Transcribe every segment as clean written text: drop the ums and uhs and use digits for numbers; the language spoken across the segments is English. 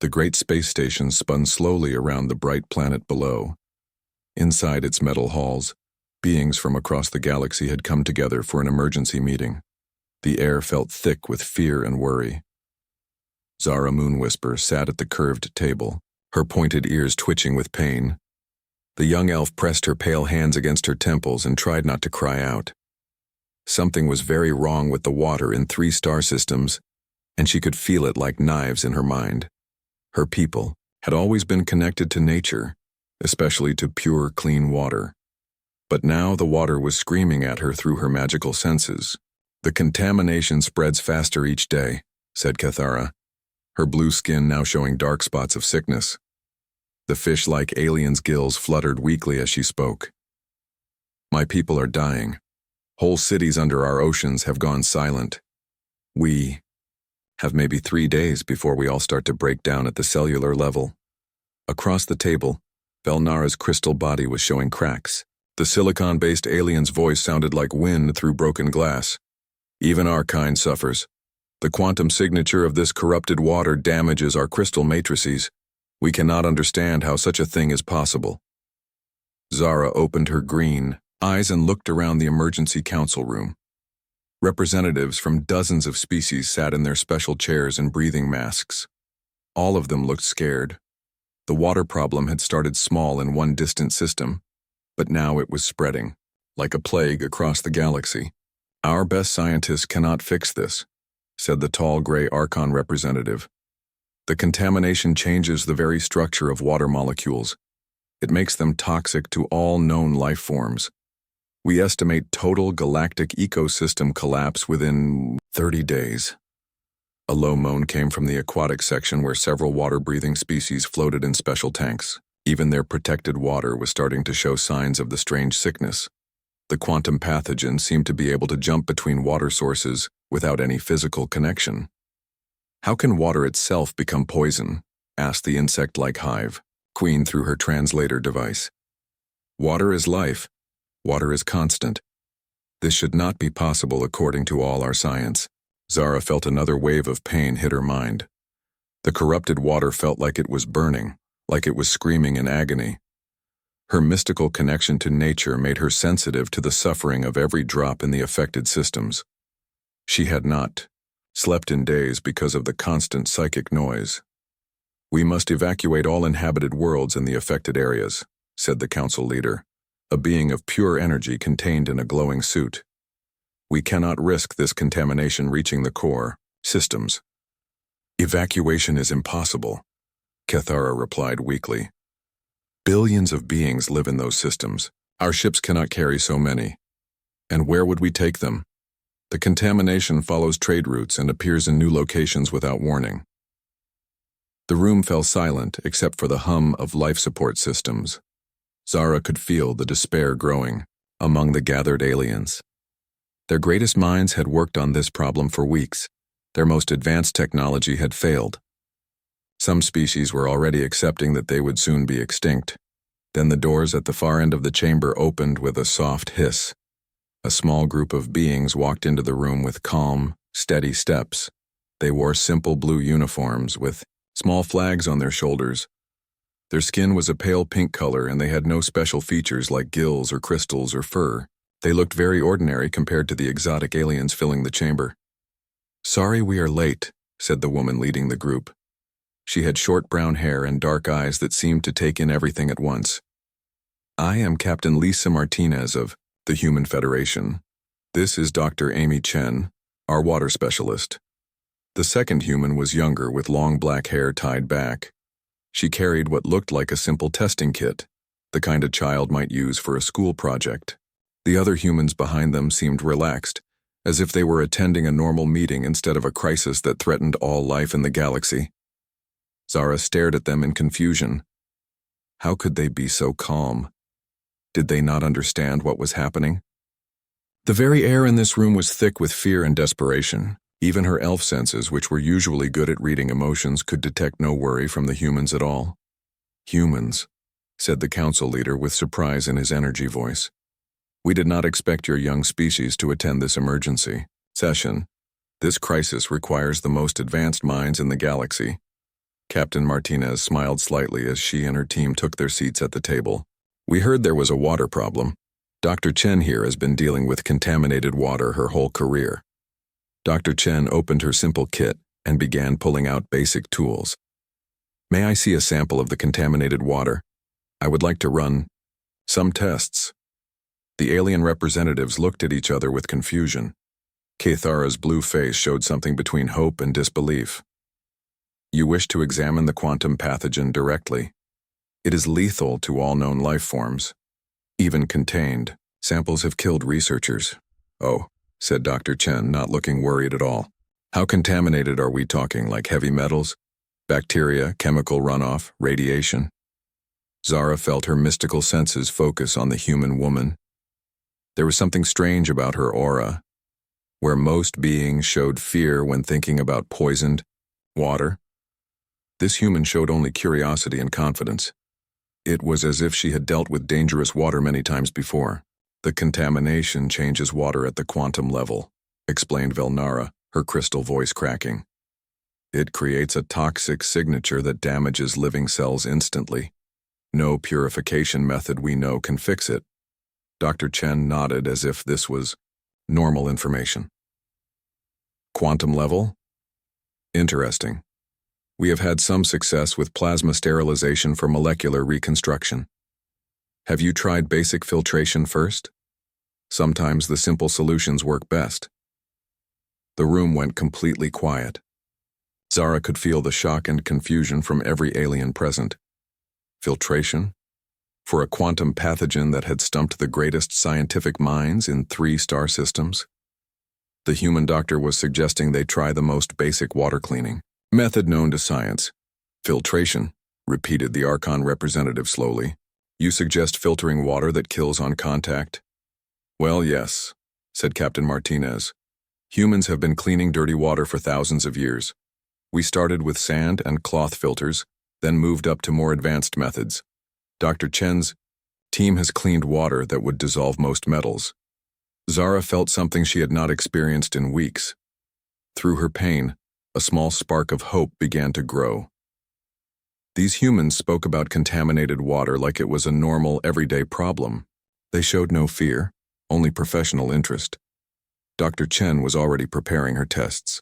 The great space station spun slowly around the bright planet below. Inside its metal halls, beings from across the galaxy had come together for an emergency meeting. The air felt thick with fear and worry. Zara Moonwhisper sat at the curved table, her pointed ears twitching with pain. The young elf pressed her pale hands against her temples and tried not to cry out. Something was very wrong with the water in 3 star systems, and she could feel it like knives in her mind. Her people had always been connected to nature, especially to pure, clean water. But now the water was screaming at her through her magical senses. "The contamination spreads faster each day," said Cathara, her blue skin now showing dark spots of sickness. The fish-like alien's gills fluttered weakly as she spoke. "My people are dying. Whole cities under our oceans have gone silent. We have maybe 3 days before we all start to break down at the cellular level." Across the table, Velnara's crystal body was showing cracks. The silicon-based alien's voice sounded like wind through broken glass. "Even our kind suffers. The quantum signature of this corrupted water damages our crystal matrices. We cannot understand how such a thing is possible." Zara opened her green eyes and looked around the emergency council room. Representatives from dozens of species sat in their special chairs and breathing masks. All of them looked scared. The water problem had started small in one distant system, but now it was spreading, like a plague across the galaxy. "Our best scientists cannot fix this," said the tall gray Archon representative. "The contamination changes the very structure of water molecules. It makes them toxic to all known life forms. We estimate total galactic ecosystem collapse within 30 days. A low moan came from the aquatic section where several water-breathing species floated in special tanks. Even their protected water was starting to show signs of the strange sickness. The quantum pathogen seemed to be able to jump between water sources without any physical connection. "How can water itself become poison?" asked the insect-like hive, Queen through her translator device. "Water is life. Water is constant. This should not be possible according to all our science." Zara felt another wave of pain hit her mind. The corrupted water felt like it was burning, like it was screaming in agony. Her mystical connection to nature made her sensitive to the suffering of every drop in the affected systems. She had not slept in days because of the constant psychic noise. "We must evacuate all inhabited worlds in the affected areas," said the council leader, a being of pure energy contained in a glowing suit. "We cannot risk this contamination reaching the core systems." "Evacuation is impossible," Cathara replied weakly. "Billions of beings live in those systems. Our ships cannot carry so many. And where would we take them? The contamination follows trade routes and appears in new locations without warning." The room fell silent except for the hum of life support systems. Zara could feel the despair growing among the gathered aliens. Their greatest minds had worked on this problem for weeks. Their most advanced technology had failed. Some species were already accepting that they would soon be extinct. Then the doors at the far end of the chamber opened with a soft hiss. A small group of beings walked into the room with calm, steady steps. They wore simple blue uniforms with small flags on their shoulders. Their skin was a pale pink color and they had no special features like gills or crystals or fur. They looked very ordinary compared to the exotic aliens filling the chamber. "Sorry we are late," said the woman leading the group. She had short brown hair and dark eyes that seemed to take in everything at once. "I am Captain Lisa Martinez of the Human Federation. This is Dr. Amy Chen, our water specialist." The second human was younger with long black hair tied back. She carried what looked like a simple testing kit, the kind a child might use for a school project. The other humans behind them seemed relaxed, as if they were attending a normal meeting instead of a crisis that threatened all life in the galaxy. Zara stared at them in confusion. How could they be so calm? Did they not understand what was happening? The very air in this room was thick with fear and desperation. Even her elf senses, which were usually good at reading emotions, could detect no worry from the humans at all. "Humans," said the council leader with surprise in his energy voice. "We did not expect your young species to attend this emergency session. This crisis requires the most advanced minds in the galaxy. Captain Martinez smiled slightly as she and her team took their seats at the table. We heard there was a water problem. Dr. Chen here has been dealing with contaminated water her whole career. Dr. Chen opened her simple kit and began pulling out basic tools. May I see a sample of the contaminated water? I would like to run some tests. The alien representatives looked at each other with confusion. Cathara's blue face showed something between hope and disbelief. You wish to examine the quantum pathogen directly. It is lethal to all known life forms. Even contained, samples have killed researchers. Oh, said Dr. Chen, not looking worried at all. How contaminated are we talking, like heavy metals? Bacteria, chemical runoff, radiation? Zara felt her mystical senses focus on the human woman. There was something strange about her aura. Where most beings showed fear when thinking about poisoned water, this human showed only curiosity and confidence. It was as if she had dealt with dangerous water many times before. The contamination changes water at the quantum level, explained Velnara, her crystal voice cracking. It creates a toxic signature that damages living cells instantly. No purification method we know can fix it. Dr. Chen nodded as if this was normal information. Quantum level? Interesting. We have had some success with plasma sterilization for molecular reconstruction. Have you tried basic filtration first? Sometimes the simple solutions work best. The room went completely quiet. Zara could feel the shock and confusion from every alien present. Filtration? For a quantum pathogen that had stumped the greatest scientific minds in 3 star systems? The human doctor was suggesting they try the most basic water cleaning method known to science. Filtration, repeated the Archon representative slowly. You suggest filtering water that kills on contact? Well, yes, said Captain Martinez. Humans have been cleaning dirty water for thousands of years. We started with sand and cloth filters, then moved up to more advanced methods. Dr. Chen's team has cleaned water that would dissolve most metals. Zara felt something she had not experienced in weeks. Through her pain, a small spark of hope began to grow. These humans spoke about contaminated water like it was a normal, everyday problem. They showed no fear, only professional interest. Dr. Chen was already preparing her tests.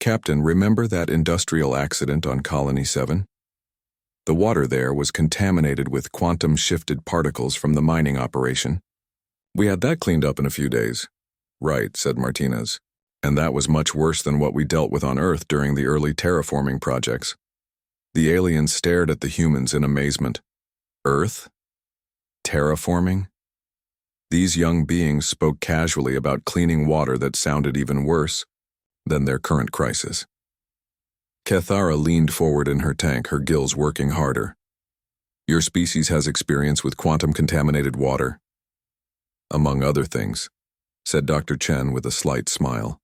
Captain, remember that industrial accident on Colony 7? The water there was contaminated with quantum-shifted particles from the mining operation. We had that cleaned up in a few days. Right, said Martinez. And that was much worse than what we dealt with on Earth during the early terraforming projects. The aliens stared at the humans in amazement. Earth? Terraforming? These young beings spoke casually about cleaning water that sounded even worse than their current crisis. Cathara leaned forward in her tank, her gills working harder. Your species has experience with quantum-contaminated water. Among other things, said Dr. Chen with a slight smile.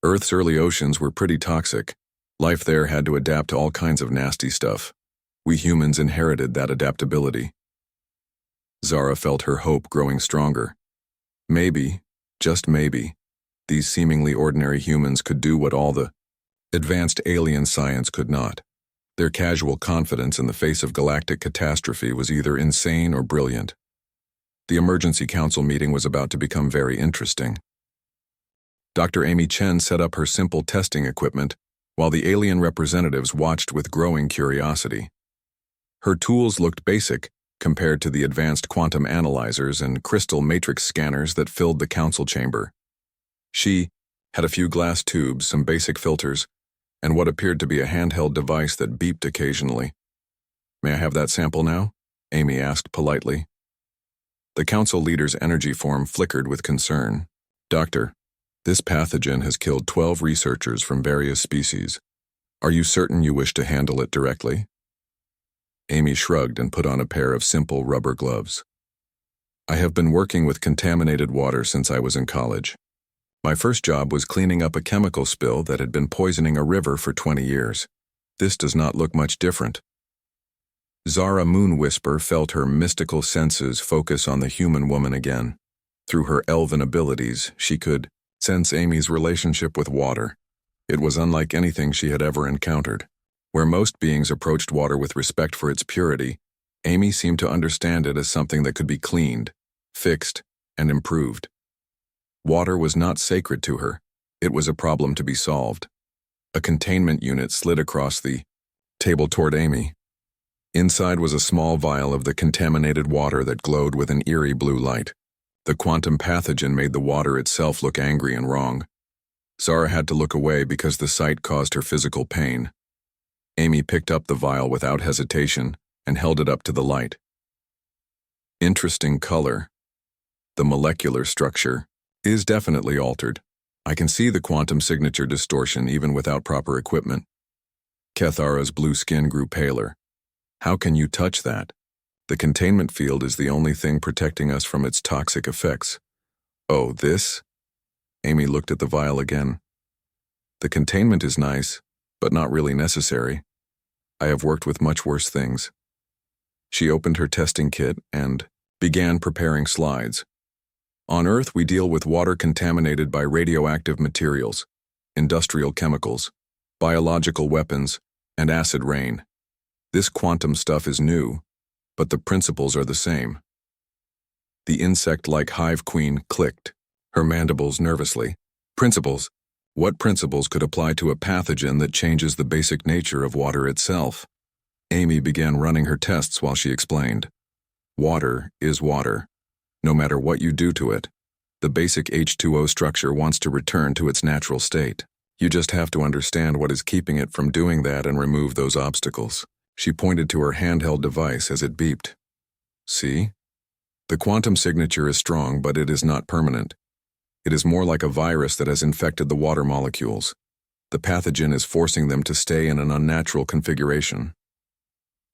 Earth's early oceans were pretty toxic. Life there had to adapt to all kinds of nasty stuff. We humans inherited that adaptability. Zara felt her hope growing stronger. Maybe, just maybe, these seemingly ordinary humans could do what all the advanced alien science could not. Their casual confidence in the face of galactic catastrophe was either insane or brilliant. The emergency council meeting was about to become very interesting. Dr. Amy Chen set up her simple testing equipment while the alien representatives watched with growing curiosity. Her tools looked basic compared to the advanced quantum analyzers and crystal matrix scanners that filled the council chamber. She had a few glass tubes, some basic filters, and what appeared to be a handheld device that beeped occasionally. May I have that sample now? Amy asked politely. The council leader's energy form flickered with concern. Doctor, this pathogen has killed 12 researchers from various species. Are you certain you wish to handle it directly? Amy shrugged and put on a pair of simple rubber gloves. I have been working with contaminated water since I was in college. My first job was cleaning up a chemical spill that had been poisoning a river for 20 years. This does not look much different. Zara Moonwhisper felt her mystical senses focus on the human woman again. Through her elven abilities, she could sense Amy's relationship with water. It was unlike anything she had ever encountered. Where most beings approached water with respect for its purity, Amy seemed to understand it as something that could be cleaned, fixed, and improved. Water was not sacred to her. It was a problem to be solved. A containment unit slid across the table toward Amy. Inside was a small vial of the contaminated water that glowed with an eerie blue light. The quantum pathogen made the water itself look angry and wrong. Zara had to look away because the sight caused her physical pain. Amy picked up the vial without hesitation and held it up to the light. Interesting color. The molecular structure is definitely altered. I can see the quantum signature distortion even without proper equipment. Kethara's blue skin grew paler. How can you touch that? The containment field is the only thing protecting us from its toxic effects. Oh, this? Amy looked at the vial again. The containment is nice, but not really necessary. I have worked with much worse things. She opened her testing kit and began preparing slides. On Earth, we deal with water contaminated by radioactive materials, industrial chemicals, biological weapons, and acid rain. This quantum stuff is new, but the principles are the same. The insect-like hive queen clicked, her mandibles nervously. Principles? What principles could apply to a pathogen that changes the basic nature of water itself? Amy began running her tests while she explained. Water is water. No matter what you do to it, the basic H2O structure wants to return to its natural state. You just have to understand what is keeping it from doing that and remove those obstacles. She pointed to her handheld device as it beeped. See? The quantum signature is strong, but it is not permanent. It is more like a virus that has infected the water molecules. The pathogen is forcing them to stay in an unnatural configuration.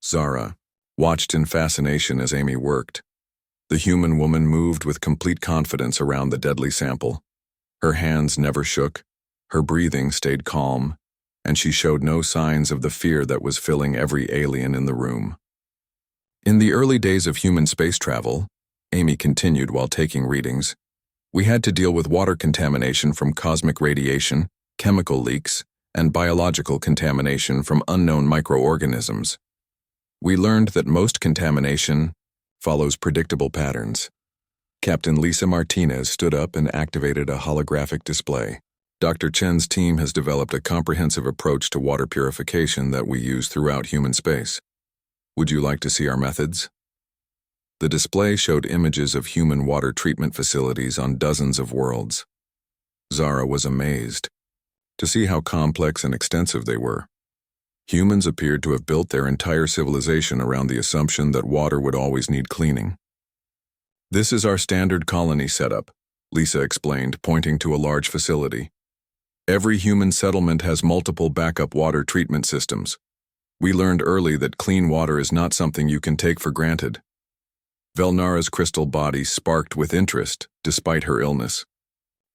Zara watched in fascination as Amy worked. The human woman moved with complete confidence around the deadly sample. Her hands never shook, her breathing stayed calm, and she showed no signs of the fear that was filling every alien in the room. In the early days of human space travel, Amy continued while taking readings, we had to deal with water contamination from cosmic radiation, chemical leaks, and biological contamination from unknown microorganisms. We learned that most contamination follows predictable patterns. Captain Lisa Martinez stood up and activated a holographic display. Dr. Chen's team has developed a comprehensive approach to water purification that we use throughout human space. Would you like to see our methods? The display showed images of human water treatment facilities on dozens of worlds. Zara was amazed to see how complex and extensive they were. Humans appeared to have built their entire civilization around the assumption that water would always need cleaning. This is our standard colony setup, Lisa explained, pointing to a large facility. Every human settlement has multiple backup water treatment systems. We learned early that clean water is not something you can take for granted. Velnara's crystal body sparked with interest, despite her illness.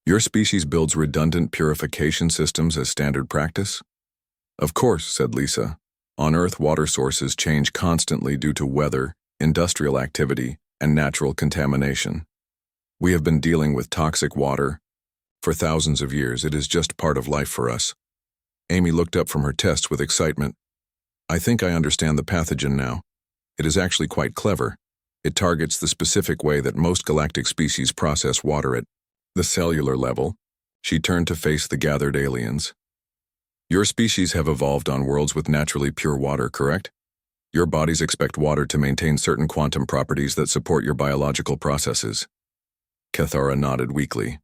Your species builds redundant purification systems as standard practice? Of course, said Lisa. On Earth, water sources change constantly due to weather, industrial activity, and natural contamination. We have been dealing with toxic water for thousands of years. It is just part of life for us. Amy looked up from her tests with excitement. I think I understand the pathogen now. It is actually quite clever. It targets the specific way that most galactic species process water at the cellular level. She turned to face the gathered aliens. Your species have evolved on worlds with naturally pure water, correct? Your bodies expect water to maintain certain quantum properties that support your biological processes. Kethara nodded weakly.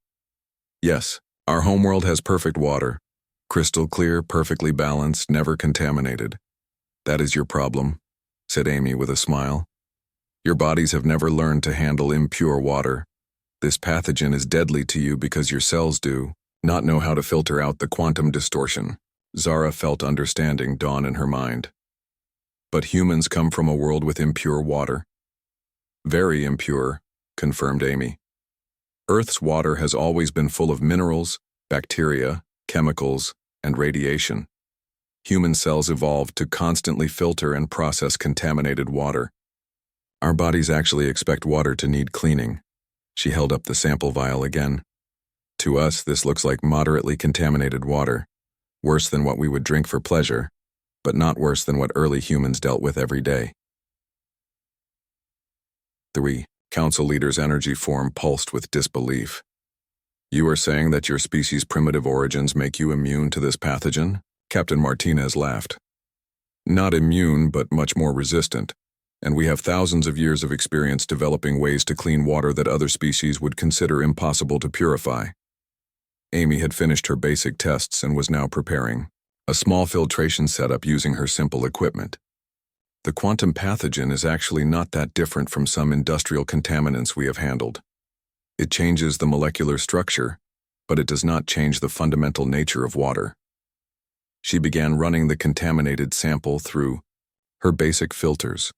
Yes, our homeworld has perfect water. Crystal clear, perfectly balanced, never contaminated. That is your problem, said Amy with a smile. Your bodies have never learned to handle impure water. This pathogen is deadly to you because your cells do not know how to filter out the quantum distortion. Zara felt understanding dawn in her mind. But humans come from a world with impure water. Very impure, confirmed Amy. Earth's water has always been full of minerals, bacteria, chemicals, and radiation. Human cells evolved to constantly filter and process contaminated water. Our bodies actually expect water to need cleaning. She held up the sample vial again. To us, this looks like moderately contaminated water, worse than what we would drink for pleasure, but not worse than what early humans dealt with every day. 3. Council leader's energy form pulsed with disbelief. You are saying that your species' primitive origins make you immune to this pathogen? Captain Martinez laughed. Not immune, but much more resistant, and we have thousands of years of experience developing ways to clean water that other species would consider impossible to purify. Amy had finished her basic tests and was now preparing a small filtration setup using her simple equipment. The quantum pathogen is actually not that different from some industrial contaminants we have handled. It changes the molecular structure, but it does not change the fundamental nature of water. She began running the contaminated sample through her basic filters.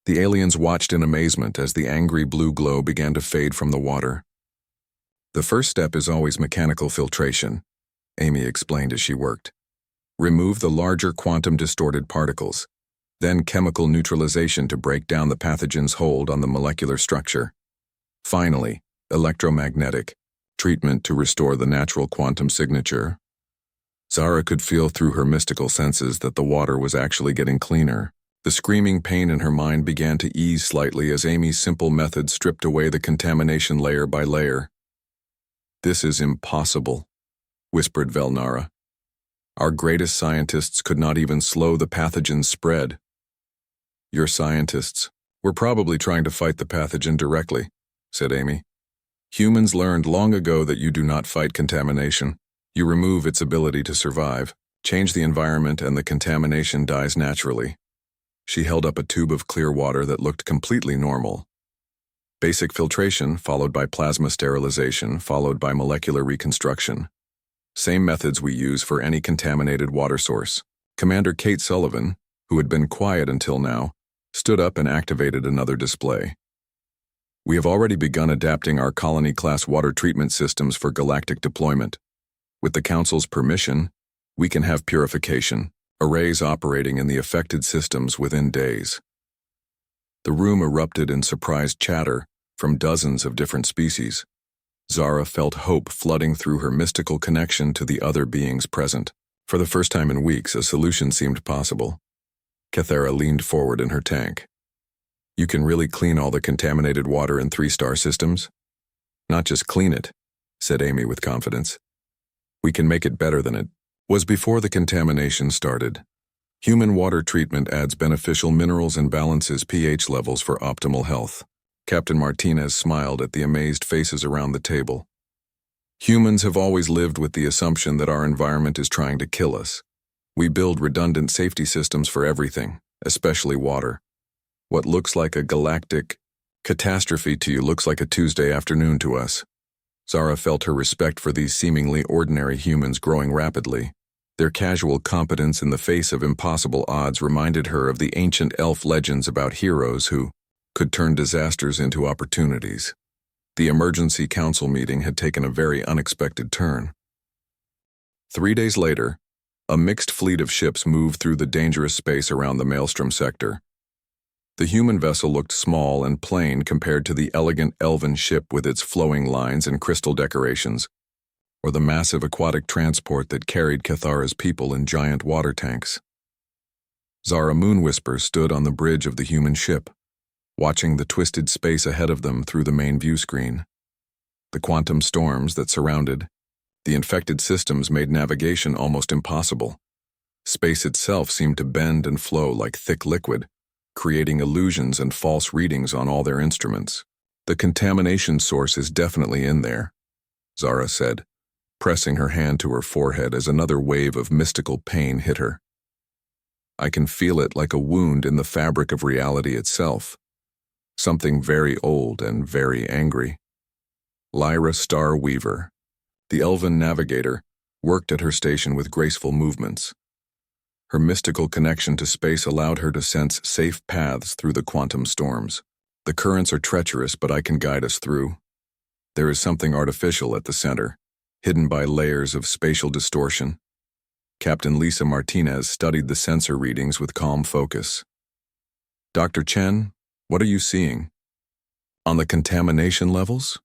The aliens watched in amazement as the angry blue glow began to fade from the water. The first step is always mechanical filtration, Amy explained as she worked. Remove the larger quantum-distorted particles, then chemical neutralization to break down the pathogen's hold on the molecular structure. Finally, electromagnetic treatment to restore the natural quantum signature. Zara could feel through her mystical senses that the water was actually getting cleaner. The screaming pain in her mind began to ease slightly as Amy's simple method stripped away the contamination layer by layer. This is impossible, whispered Velnara. Our greatest scientists could not even slow the pathogen's spread. Your scientists were probably trying to fight the pathogen directly, said Amy. Humans learned long ago that you do not fight contamination. You remove its ability to survive, change the environment, and the contamination dies naturally. She held up a tube of clear water that looked completely normal. Basic filtration, followed by plasma sterilization, followed by molecular reconstruction. Same methods we use for any contaminated water source. Commander Kate Sullivan, who had been quiet until now, stood up and activated another display. We have already begun adapting our colony-class water treatment systems for galactic deployment. With the Council's permission, we can have purification, arrays operating in the affected systems within days. The room erupted in surprised chatter from dozens of different species. Zara felt hope flooding through her mystical connection to the other beings present. For the first time in weeks, a solution seemed possible. Cathera leaned forward in her tank. You can really clean all the contaminated water in 3-star systems? Not just clean it, said Amy with confidence. We can make it better than it was before the contamination started. Human water treatment adds beneficial minerals and balances pH levels for optimal health. Captain Martinez smiled at the amazed faces around the table. Humans have always lived with the assumption that our environment is trying to kill us. We build redundant safety systems for everything, especially water. What looks like a galactic catastrophe to you looks like a Tuesday afternoon to us. Zara felt her respect for these seemingly ordinary humans growing rapidly. Their casual competence in the face of impossible odds reminded her of the ancient elf legends about heroes who could turn disasters into opportunities. The emergency council meeting had taken a very unexpected turn. 3 days later, a mixed fleet of ships moved through the dangerous space around the Maelstrom sector. The human vessel looked small and plain compared to the elegant elven ship with its flowing lines and crystal decorations, or the massive aquatic transport that carried Cathara's people in giant water tanks. Zara Moonwhisper stood on the bridge of the human ship, watching the twisted space ahead of them through the main view screen. The quantum storms that surrounded the infected systems made navigation almost impossible. Space itself seemed to bend and flow like thick liquid, creating illusions and false readings on all their instruments. The contamination source is definitely in there, Zara said, pressing her hand to her forehead as another wave of mystical pain hit her. I can feel it like a wound in the fabric of reality itself. Something very old and very angry. Lyra Star Weaver, the elven navigator, worked at her station with graceful movements. Her mystical connection to space allowed her to sense safe paths through the quantum storms. The currents are treacherous, but I can guide us through. There is something artificial at the center, hidden by layers of spatial distortion. Captain Lisa Martinez studied the sensor readings with calm focus. Dr. Chen, what are you seeing? On the contamination levels?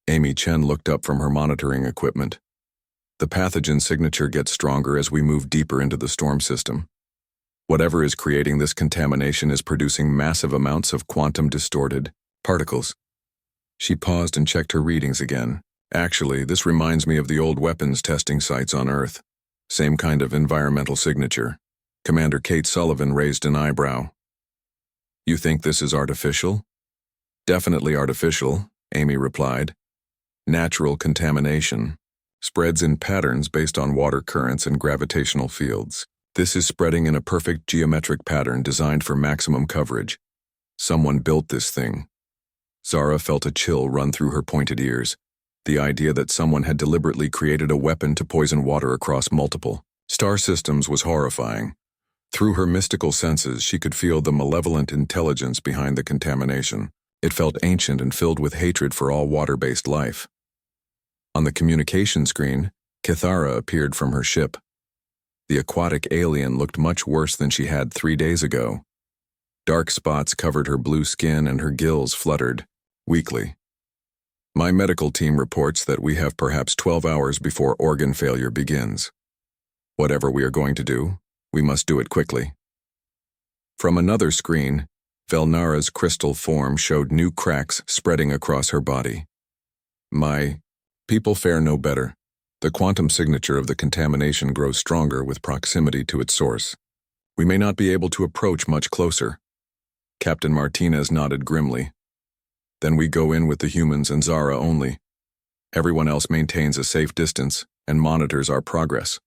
Amy Chen looked up from her monitoring equipment. The pathogen signature gets stronger as we move deeper into the storm system. Whatever is creating this contamination is producing massive amounts of quantum-distorted particles. She paused and checked her readings again. Actually, this reminds me of the old weapons testing sites on Earth. Same kind of environmental signature. Commander Kate Sullivan raised an eyebrow. You think this is artificial? Definitely artificial, Amy replied. Natural contamination. Spreads in patterns based on water currents and gravitational fields. This is spreading in a perfect geometric pattern designed for maximum coverage. Someone built this thing. Zara felt a chill run through her pointed ears. The idea that someone had deliberately created a weapon to poison water across multiple star systems was horrifying. Through her mystical senses, she could feel the malevolent intelligence behind the contamination. It felt ancient and filled with hatred for all water-based life. On the communication screen, Kithara appeared from her ship. The aquatic alien looked much worse than she had 3 days ago. Dark spots covered her blue skin and her gills fluttered, weakly. My medical team reports that we have perhaps 12 hours before organ failure begins. Whatever we are going to do, we must do it quickly. From another screen, Velnara's crystal form showed new cracks spreading across her body. My people fare no better. The quantum signature of the contamination grows stronger with proximity to its source. We may not be able to approach much closer. Captain Martinez nodded grimly. Then we go in with the humans and Zara only. Everyone else maintains a safe distance and monitors our progress.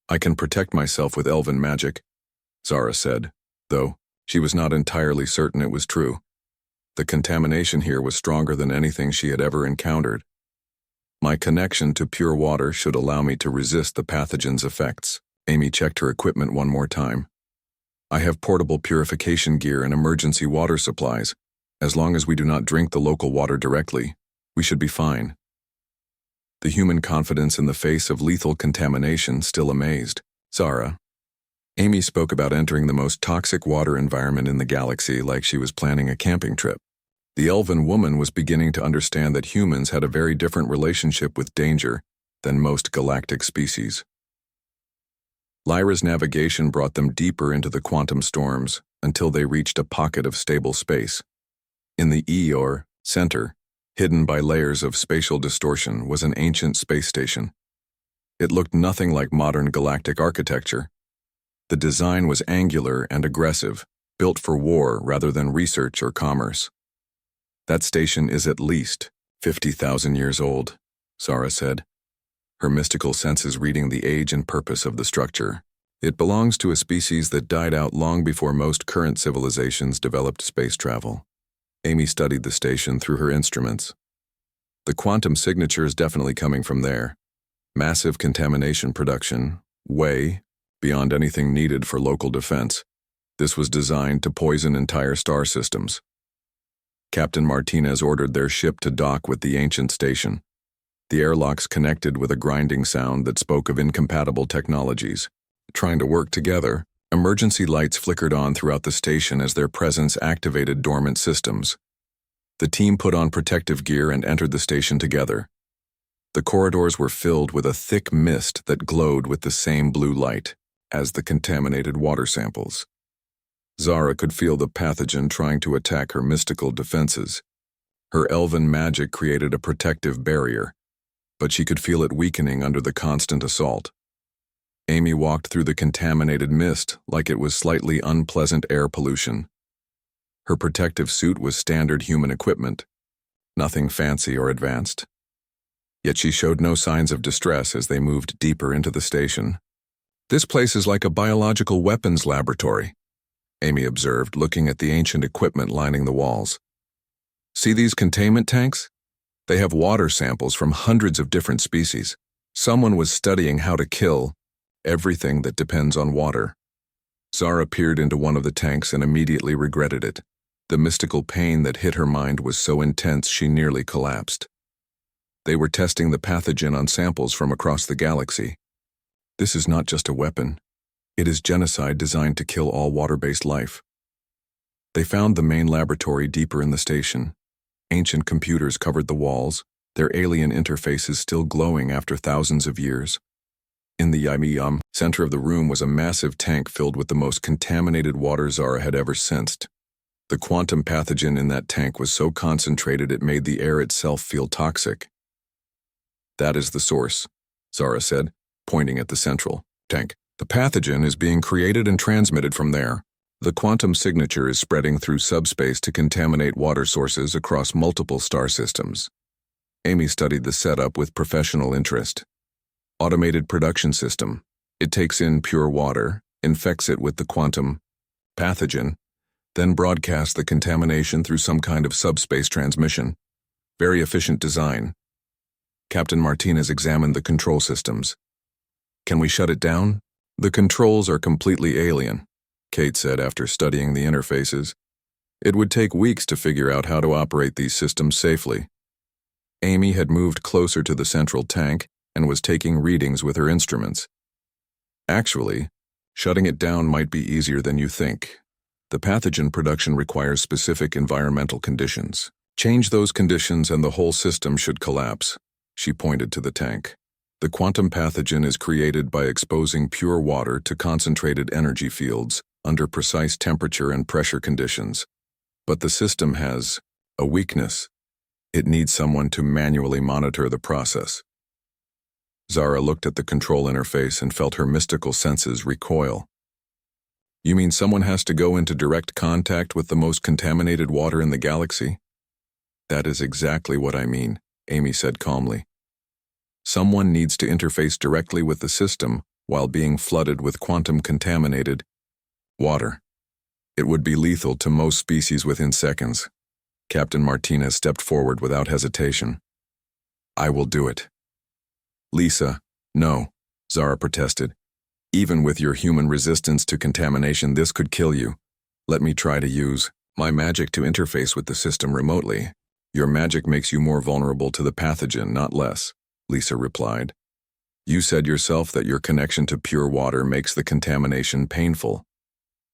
I can protect myself with elven magic, Zara said, though she was not entirely certain it was true. The contamination here was stronger than anything she had ever encountered. My connection to pure water should allow me to resist the pathogen's effects. Amy checked her equipment one more time. I have portable purification gear and emergency water supplies. As long as we do not drink the local water directly, we should be fine. The human confidence in the face of lethal contamination still amazed Zara. Amy spoke about entering the most toxic water environment in the galaxy like she was planning a camping trip. The elven woman was beginning to understand that humans had a very different relationship with danger than most galactic species. Lyra's navigation brought them deeper into the quantum storms until they reached a pocket of stable space. In the Eeyore center, hidden by layers of spatial distortion, was an ancient space station. It looked nothing like modern galactic architecture. The design was angular and aggressive, built for war rather than research or commerce. That station is at least 50,000 years old, Zara said, her mystical senses reading the age and purpose of the structure. It belongs to a species that died out long before most current civilizations developed space travel. Amy studied the station through her instruments. The quantum signature is definitely coming from there. Massive contamination production, way beyond anything needed for local defense. This was designed to poison entire star systems. Captain Martinez ordered their ship to dock with the ancient station. The airlocks connected with a grinding sound that spoke of incompatible technologies. Trying to work together, emergency lights flickered on throughout the station as their presence activated dormant systems. The team put on protective gear and entered the station together. The corridors were filled with a thick mist that glowed with the same blue light as the contaminated water samples. Zara could feel the pathogen trying to attack her mystical defenses. Her elven magic created a protective barrier, but she could feel it weakening under the constant assault. Amy walked through the contaminated mist like it was slightly unpleasant air pollution. Her protective suit was standard human equipment, nothing fancy or advanced. Yet she showed no signs of distress as they moved deeper into the station. This place is like a biological weapons laboratory, Amy observed, looking at the ancient equipment lining the walls. See these containment tanks? They have water samples from hundreds of different species. Someone was studying how to kill everything that depends on water. Zara peered into one of the tanks and immediately regretted it. The mystical pain that hit her mind was so intense she nearly collapsed. They were testing the pathogen on samples from across the galaxy. This is not just a weapon. It is genocide designed to kill all water-based life. They found the main laboratory deeper in the station. Ancient computers covered the walls, their alien interfaces still glowing after thousands of years. In the center of the room was a massive tank filled with the most contaminated water Zara had ever sensed. The quantum pathogen in that tank was so concentrated it made the air itself feel toxic. "That is the source," Zara said, pointing at the central tank. "The pathogen is being created and transmitted from there. The quantum signature is spreading through subspace to contaminate water sources across multiple star systems." Amy studied the setup with professional interest. Automated production system. It takes in pure water, infects it with the quantum pathogen, then broadcasts the contamination through some kind of subspace transmission. Very efficient design. Captain Martinez examined the control systems. "Can we shut it down?" "The controls are completely alien," Kate said after studying the interfaces. "It would take weeks to figure out how to operate these systems safely." Amy had moved closer to the central tank and was taking readings with her instruments. "Actually, shutting it down might be easier than you think. The pathogen production requires specific environmental conditions. Change those conditions and the whole system should collapse." She pointed to the tank. "The quantum pathogen is created by exposing pure water to concentrated energy fields under precise temperature and pressure conditions. But the system has a weakness. It needs someone to manually monitor the process." Zara looked at the control interface and felt her mystical senses recoil. "You mean someone has to go into direct contact with the most contaminated water in the galaxy?" "That is exactly what I mean," Amy said calmly. "Someone needs to interface directly with the system while being flooded with quantum-contaminated water. It would be lethal to most species within seconds." Captain Martinez stepped forward without hesitation. "I will do it." "Lisa, no," Zara protested. "Even with your human resistance to contamination, this could kill you. Let me try to use my magic to interface with the system remotely." "Your magic makes you more vulnerable to the pathogen, not less," Lisa replied. "You said yourself that your connection to pure water makes the contamination painful.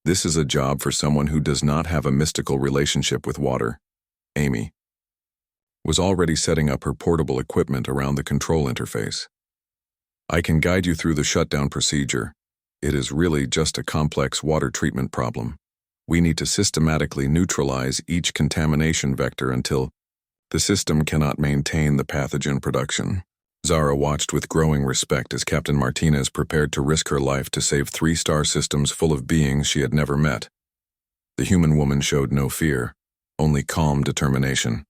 This is a job for someone who does not have a mystical relationship with water." Amy was already setting up her portable equipment around the control interface. "I can guide you through the shutdown procedure. It is really just a complex water treatment problem. We need to systematically neutralize each contamination vector until the system cannot maintain the pathogen production." Zara watched with growing respect as Captain Martinez prepared to risk her life to save 3 star systems full of beings she had never met. The human woman showed no fear, only calm determination.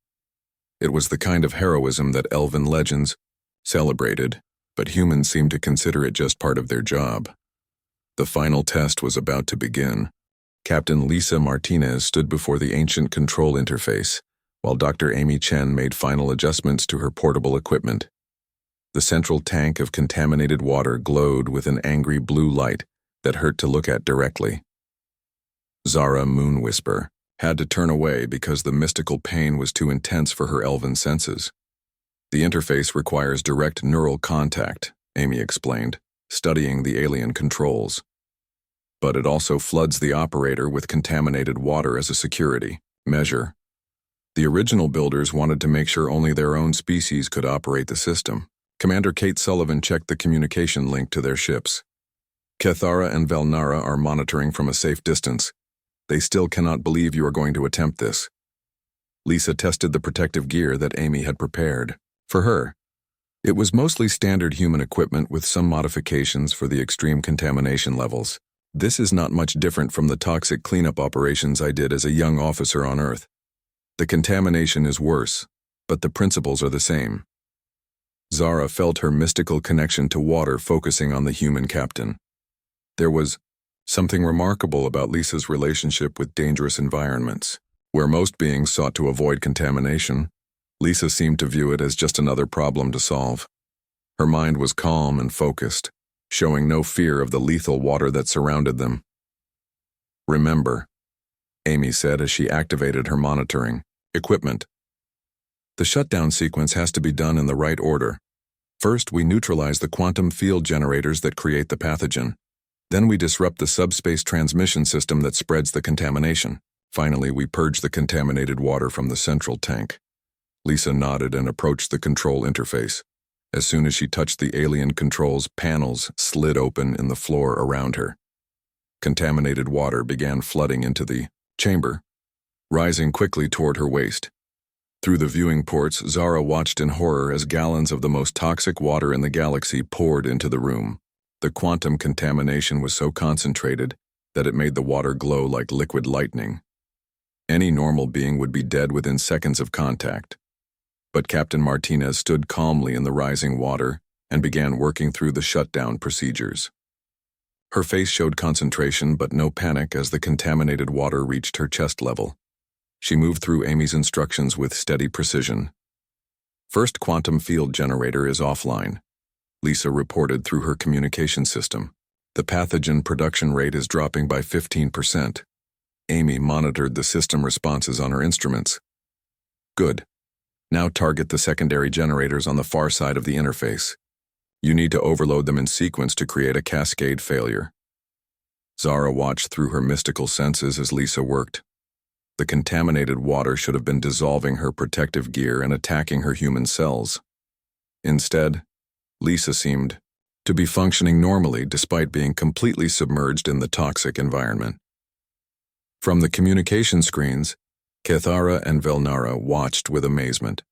It was the kind of heroism that elven legends celebrated, but humans seemed to consider it just part of their job. The final test was about to begin. Captain Lisa Martinez stood before the ancient control interface, while Dr. Amy Chen made final adjustments to her portable equipment. The central tank of contaminated water glowed with an angry blue light that hurt to look at directly. Zara Moonwhisper had to turn away because the mystical pain was too intense for her elven senses. "The interface requires direct neural contact," Amy explained, studying the alien controls. "But it also floods the operator with contaminated water as a security measure. The original builders wanted to make sure only their own species could operate the system." Commander Kate Sullivan checked the communication link to their ships. "Kethara and Velnara are monitoring from a safe distance. They still cannot believe you are going to attempt this." Lisa tested the protective gear that Amy had prepared for her. It was mostly standard human equipment with some modifications for the extreme contamination levels. "This is not much different from the toxic cleanup operations I did as a young officer on Earth. The contamination is worse, but the principles are the same." Zara felt her mystical connection to water focusing on the human captain. There was something remarkable about Lisa's relationship with dangerous environments. Where most beings sought to avoid contamination, Lisa seemed to view it as just another problem to solve. Her mind was calm and focused, showing no fear of the lethal water that surrounded them. "Remember," Amy said as she activated her monitoring equipment. "The shutdown sequence has to be done in the right order. First, we neutralize the quantum field generators that create the pathogen. Then we disrupt the subspace transmission system that spreads the contamination. Finally, we purge the contaminated water from the central tank." Lisa nodded and approached the control interface. As soon as she touched the alien controls, panels slid open in the floor around her. Contaminated water began flooding into the chamber, rising quickly toward her waist. Through the viewing ports, Zara watched in horror as gallons of the most toxic water in the galaxy poured into the room. The quantum contamination was so concentrated that it made the water glow like liquid lightning. Any normal being would be dead within seconds of contact. But Captain Martinez stood calmly in the rising water and began working through the shutdown procedures. Her face showed concentration but no panic as the contaminated water reached her chest level. She moved through Amy's instructions with steady precision. First quantum field generator is offline, Lisa reported through her communication system. The pathogen production rate is dropping by 15%. Amy monitored the system responses on her instruments. Good. Now target the secondary generators on the far side of the interface. You need to overload them in sequence to create a cascade failure. Zara watched through her mystical senses as Lisa worked. The contaminated water should have been dissolving her protective gear and attacking her human cells. Instead, Lisa seemed to be functioning normally despite being completely submerged in the toxic environment. From the communication screens, Kethara and Velnara watched with amazement.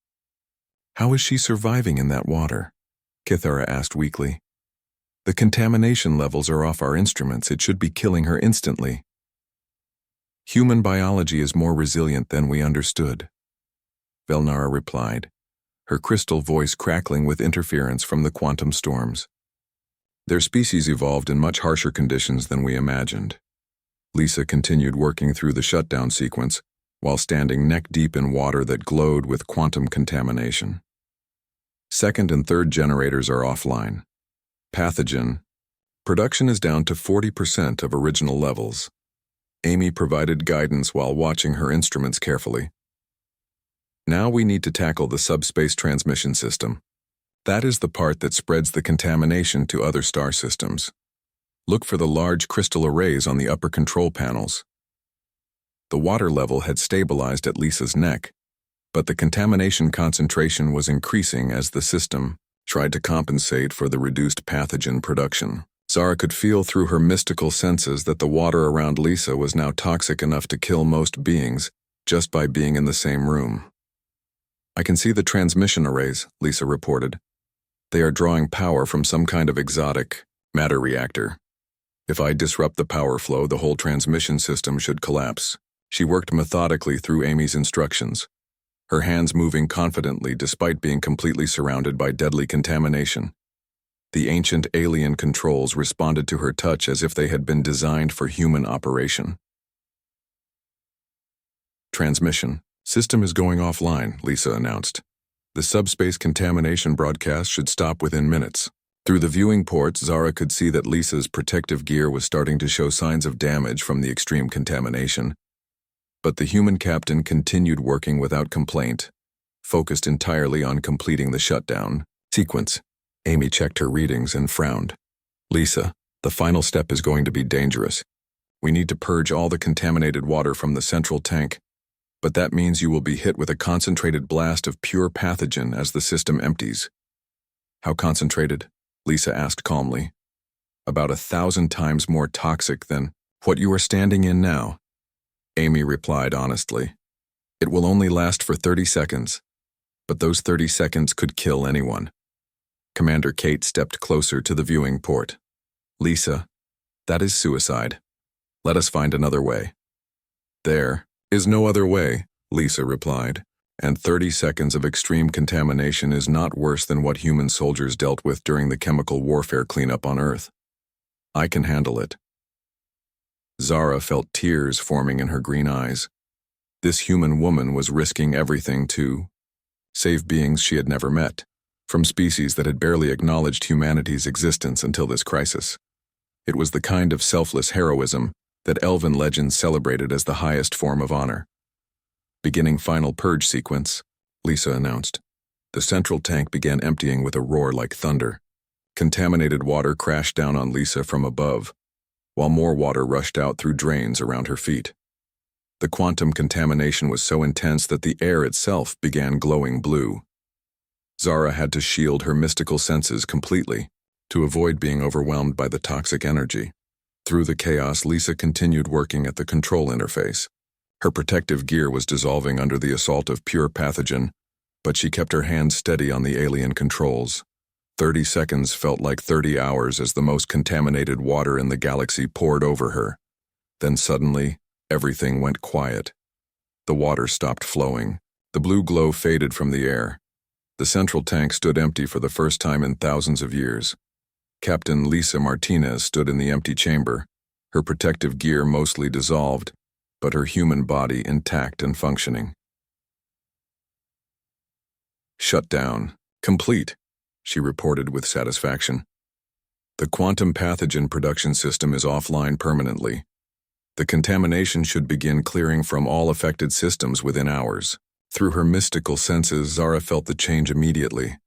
"How is she surviving in that water?" Kethara asked weakly. "The contamination levels are off our instruments. It should be killing her instantly." "Human biology is more resilient than we understood," Velnara replied, her crystal voice crackling with interference from the quantum storms. "Their species evolved in much harsher conditions than we imagined." Lisa continued working through the shutdown sequence while standing neck-deep in water that glowed with quantum contamination. Second and third generators are offline. Pathogen production is down to 40% of original levels. Amy provided guidance while watching her instruments carefully. "Now we need to tackle the subspace transmission system. That is the part that spreads the contamination to other star systems. Look for the large crystal arrays on the upper control panels." The water level had stabilized at Lisa's neck, but the contamination concentration was increasing as the system tried to compensate for the reduced pathogen production. Zara could feel through her mystical senses that the water around Lisa was now toxic enough to kill most beings just by being in the same room. "I can see the transmission arrays," Lisa reported. "They are drawing power from some kind of exotic matter reactor. If I disrupt the power flow, the whole transmission system should collapse." She worked methodically through Amy's instructions, her hands moving confidently despite being completely surrounded by deadly contamination. The ancient alien controls responded to her touch as if they had been designed for human operation. "Transmission system is going offline," Lisa announced. "The subspace contamination broadcast should stop within minutes." Through the viewing ports, Zara could see that Lisa's protective gear was starting to show signs of damage from the extreme contamination. But the human captain continued working without complaint, focused entirely on completing the shutdown sequence. Amy checked her readings and frowned. "Lisa, the final step is going to be dangerous. We need to purge all the contaminated water from the central tank, but that means you will be hit with a concentrated blast of pure pathogen as the system empties." "How concentrated?" Lisa asked calmly. "About 1,000 times more toxic than what you are standing in now," Amy replied honestly. "It will only last for 30 seconds, but those 30 seconds could kill anyone." Commander Kate stepped closer to the viewing port. "Lisa, that is suicide. Let us find another way." "There is no other way," Lisa replied, "and 30 seconds of extreme contamination is not worse than what human soldiers dealt with during the chemical warfare cleanup on Earth. I can handle it." Zara felt tears forming in her green eyes. This human woman was risking everything to save beings she had never met, from species that had barely acknowledged humanity's existence until this crisis. It was the kind of selfless heroism that elven legends celebrated as the highest form of honor. "Beginning final purge sequence," Lisa announced. The central tank began emptying with a roar like thunder. Contaminated water crashed down on Lisa from above, while more water rushed out through drains around her feet. The quantum contamination was so intense that the air itself began glowing blue. Zara had to shield her mystical senses completely to avoid being overwhelmed by the toxic energy. Through the chaos, Lisa continued working at the control interface. Her protective gear was dissolving under the assault of pure pathogen, but she kept her hands steady on the alien controls. 30 seconds felt like 30 hours as the most contaminated water in the galaxy poured over her. Then suddenly, everything went quiet. The water stopped flowing. The blue glow faded from the air. The central tank stood empty for the first time in thousands of years. Captain Lisa Martinez stood in the empty chamber, her protective gear mostly dissolved, but her human body intact and functioning. Shutdown. Complete, she reported with satisfaction. The quantum pathogen production system is offline permanently. The contamination should begin clearing from all affected systems within hours. Through her mystical senses, Zara felt the change immediately.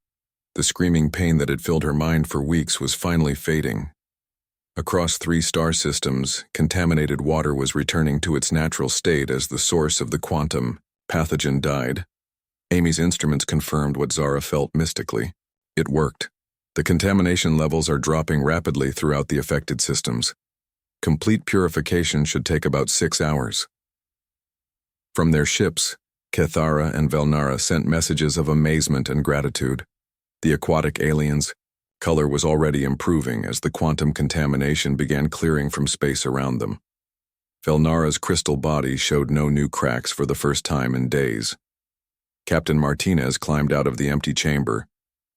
The screaming pain that had filled her mind for weeks was finally fading. Across 3 star systems, contaminated water was returning to its natural state as the source of the quantum pathogen died. Amy's instruments confirmed what Zara felt mystically. It worked. The contamination levels are dropping rapidly throughout the affected systems. Complete purification should take about 6 hours. From their ships, Kethara and Velnara sent messages of amazement and gratitude. The aquatic aliens' color was already improving as the quantum contamination began clearing from space around them. Velnara's crystal body showed no new cracks for the first time in days. Captain Martinez climbed out of the empty chamber,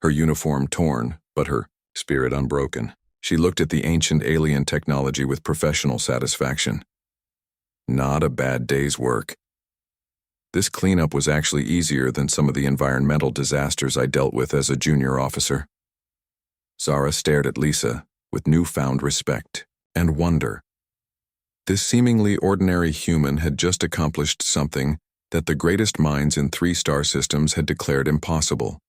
her uniform torn, but her spirit unbroken. She looked at the ancient alien technology with professional satisfaction. Not a bad day's work. This cleanup was actually easier than some of the environmental disasters I dealt with as a junior officer. Zara stared at Lisa with newfound respect and wonder. This seemingly ordinary human had just accomplished something that the greatest minds in 3 star systems had declared impossible,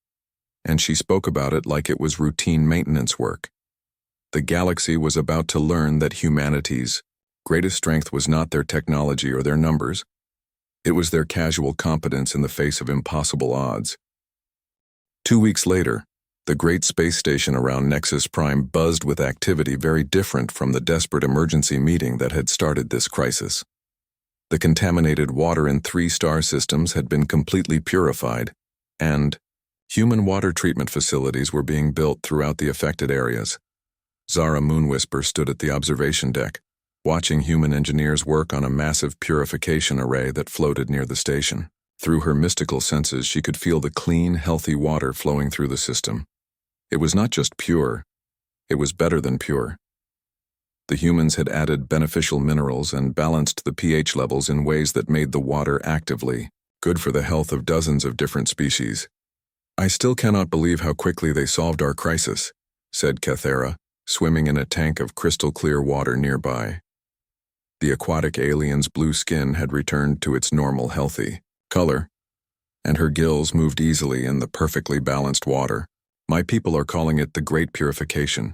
and she spoke about it like it was routine maintenance work. The galaxy was about to learn that humanity's greatest strength was not their technology or their numbers. It was their casual competence in the face of impossible odds. 2 weeks later, the great space station around Nexus Prime buzzed with activity very different from the desperate emergency meeting that had started this crisis. The contaminated water in 3 star systems had been completely purified, and human water treatment facilities were being built throughout the affected areas. Zara Moonwhisper stood at the observation deck, watching human engineers work on a massive purification array that floated near the station. Through her mystical senses, she could feel the clean, healthy water flowing through the system. It was not just pure, it was better than pure. The humans had added beneficial minerals and balanced the pH levels in ways that made the water actively good for the health of dozens of different species. I still cannot believe how quickly they solved our crisis, said Kethara, swimming in a tank of crystal-clear water nearby. The aquatic alien's blue skin had returned to its normal, healthy color, and her gills moved easily in the perfectly balanced water. My people are calling it the Great Purification.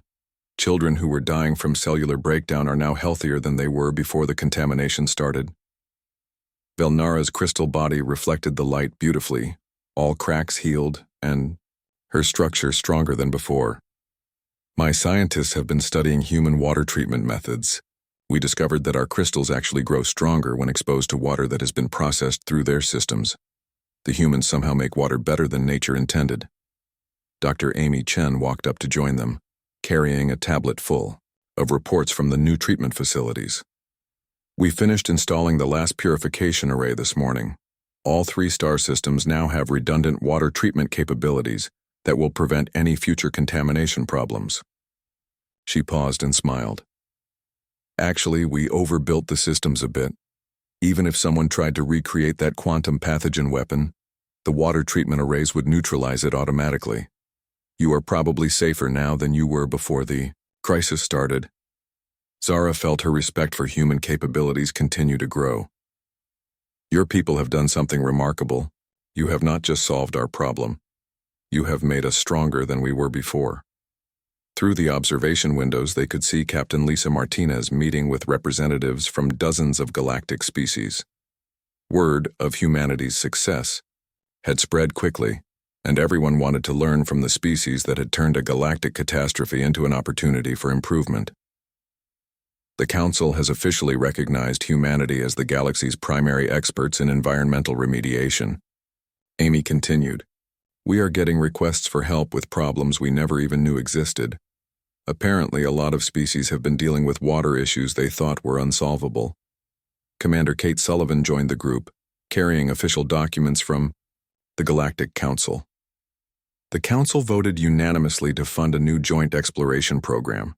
Children who were dying from cellular breakdown are now healthier than they were before the contamination started. Velnara's crystal body reflected the light beautifully, all cracks healed, and her structure stronger than before. My scientists have been studying human water treatment methods. We discovered that our crystals actually grow stronger when exposed to water that has been processed through their systems. The humans somehow make water better than nature intended. Dr. Amy Chen walked up to join them, carrying a tablet full of reports from the new treatment facilities. We finished installing the last purification array this morning. All 3 star systems now have redundant water treatment capabilities that will prevent any future contamination problems. She paused and smiled. Actually, we overbuilt the systems a bit. Even if someone tried to recreate that quantum pathogen weapon, the water treatment arrays would neutralize it automatically. You are probably safer now than you were before the crisis started. Zara felt her respect for human capabilities continue to grow. Your people have done something remarkable. You have not just solved our problem. You have made us stronger than we were before. Through the observation windows, they could see Captain Lisa Martinez meeting with representatives from dozens of galactic species. Word of humanity's success had spread quickly, and everyone wanted to learn from the species that had turned a galactic catastrophe into an opportunity for improvement. The Council has officially recognized humanity as the galaxy's primary experts in environmental remediation. Amy continued, "We are getting requests for help with problems we never even knew existed. Apparently, a lot of species have been dealing with water issues they thought were unsolvable." Commander Kate Sullivan joined the group, carrying official documents from the Galactic Council. The Council voted unanimously to fund a new joint exploration program.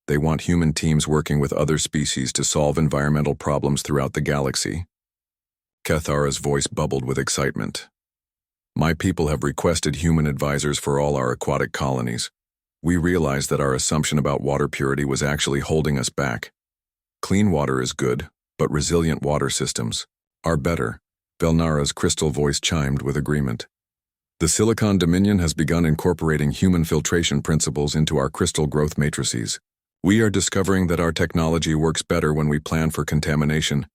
They want human teams working with other species to solve environmental problems throughout the galaxy. Cathara's voice bubbled with excitement. "My people have requested human advisors for all our aquatic colonies. We realized that our assumption about water purity was actually holding us back. Clean water is good, but resilient water systems are better." Velnara's crystal voice chimed with agreement. "The Silicon Dominion has begun incorporating human filtration principles into our crystal growth matrices. We are discovering that our technology works better when we plan for contamination,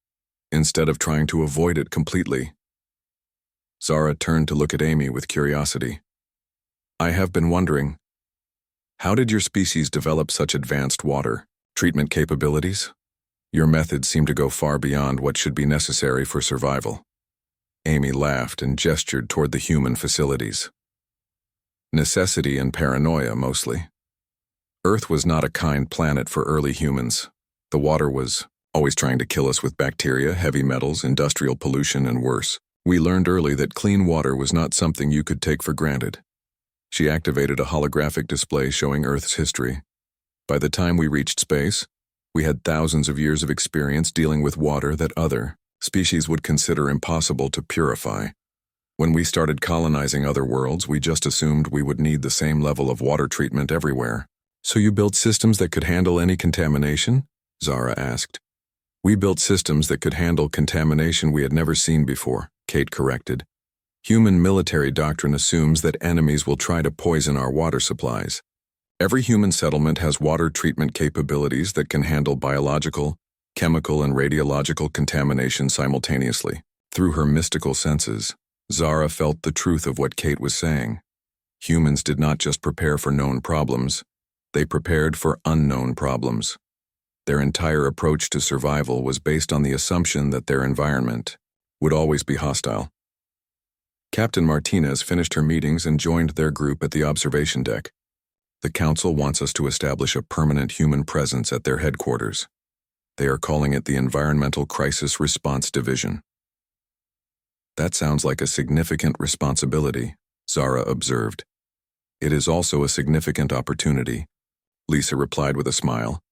instead of trying to avoid it completely." Zara turned to look at Amy with curiosity. "I have been wondering, how did your species develop such advanced water treatment capabilities? Your methods seem to go far beyond what should be necessary for survival." Amy laughed and gestured toward the human facilities. "Necessity and paranoia, mostly. Earth was not a kind planet for early humans. The water was always trying to kill us with bacteria, heavy metals, industrial pollution, and worse. We learned early that clean water was not something you could take for granted." She activated a holographic display showing Earth's history. "By the time we reached space, we had thousands of years of experience dealing with water that other species would consider impossible to purify. When we started colonizing other worlds, we just assumed we would need the same level of water treatment everywhere." "So you built systems that could handle any contamination?" Zara asked. "We built systems that could handle contamination we had never seen before," Kate corrected. "Human military doctrine assumes that enemies will try to poison our water supplies. Every human settlement has water treatment capabilities that can handle biological, chemical, and radiological contamination simultaneously." Through her mystical senses, Zara felt the truth of what Kate was saying. Humans did not just prepare for known problems, they prepared for unknown problems. Their entire approach to survival was based on the assumption that their environment would always be hostile. Captain Martinez finished her meetings and joined their group at the observation deck. "The Council wants us to establish a permanent human presence at their headquarters. They are calling it the Environmental Crisis Response Division." "That sounds like a significant responsibility," Zara observed. "It is also a significant opportunity," Lisa replied with a smile.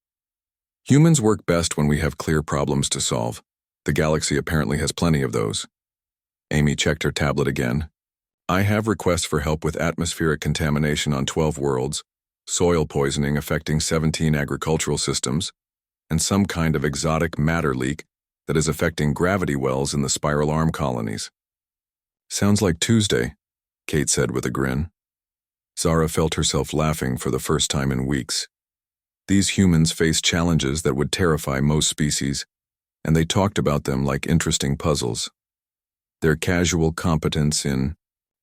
"Humans work best when we have clear problems to solve. The galaxy apparently has plenty of those." Amy checked her tablet again. "I have requests for help with atmospheric contamination on 12 worlds, soil poisoning affecting 17 agricultural systems, and some kind of exotic matter leak that is affecting gravity wells in the spiral arm colonies." "Sounds like Tuesday," Kate said with a grin. Zara felt herself laughing for the first time in weeks. These humans face challenges that would terrify most species, and they talked about them like interesting puzzles. Their casual competence in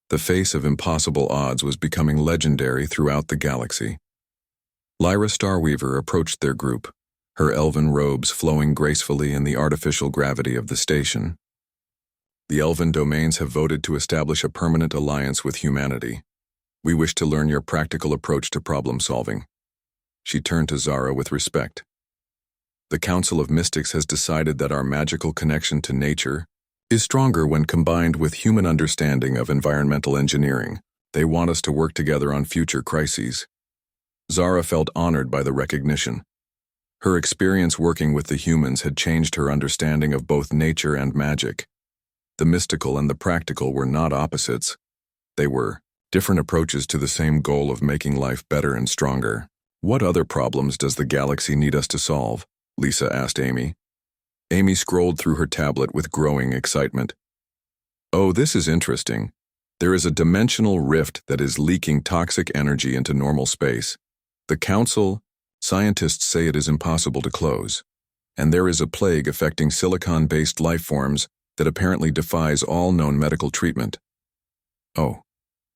the face of impossible odds was becoming legendary throughout the galaxy. Lyra Starweaver approached their group, her elven robes flowing gracefully in the artificial gravity of the station. "The elven domains have voted to establish a permanent alliance with humanity. We wish to learn your practical approach to problem solving." She turned to Zara with respect. "The Council of Mystics has decided that our magical connection to nature is stronger when combined with human understanding of environmental engineering. They want us to work together on future crises." Zara felt honored by the recognition. Her experience working with the humans had changed her understanding of both nature and magic. The mystical and the practical were not opposites. They were different approaches to the same goal of making life better and stronger. "What other problems does the galaxy need us to solve?" Lisa asked Amy. Amy scrolled through her tablet with growing excitement. "Oh, this is interesting. There is a dimensional rift that is leaking toxic energy into normal space. The Council, scientists say it is impossible to close. And there is a plague affecting silicon-based life forms that apparently defies all known medical treatment." "Oh,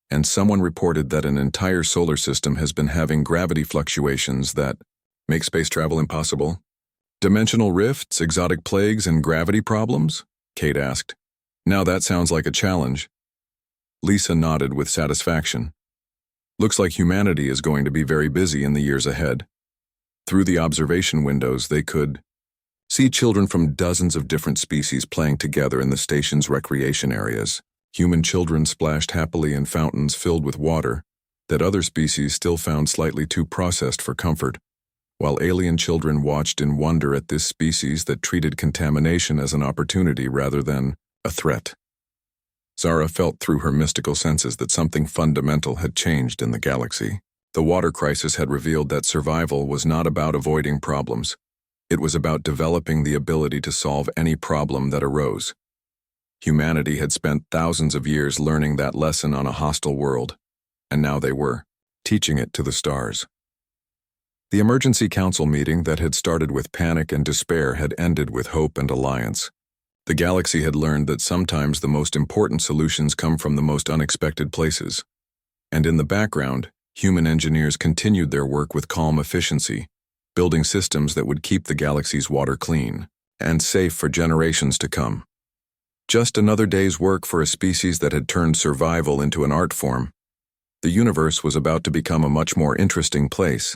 and someone reported that an entire solar system has been having gravity fluctuations that make space travel impossible. Dimensional rifts, exotic plagues, and gravity problems? Kate asked. Now that sounds like a challenge. Lisa nodded with satisfaction. Looks like humanity is going to be very busy in the years ahead. Through the observation windows, they could see children from dozens of different species playing together in the station's recreation areas. Human children splashed happily in fountains filled with water that other species still found slightly too processed for comfort, while alien children watched in wonder at this species that treated contamination as an opportunity rather than a threat. Zara felt through her mystical senses that something fundamental had changed in the galaxy. The water crisis had revealed that survival was not about avoiding problems. It was about developing the ability to solve any problem that arose. Humanity had spent thousands of years learning that lesson on a hostile world, and now they were teaching it to the stars. The emergency council meeting that had started with panic and despair had ended with hope and alliance. The galaxy had learned that sometimes the most important solutions come from the most unexpected places. And in the background, human engineers continued their work with calm efficiency, building systems that would keep the galaxy's water clean and safe for generations to come. Just another day's work for a species that had turned survival into an art form. The universe was about to become a much more interesting place.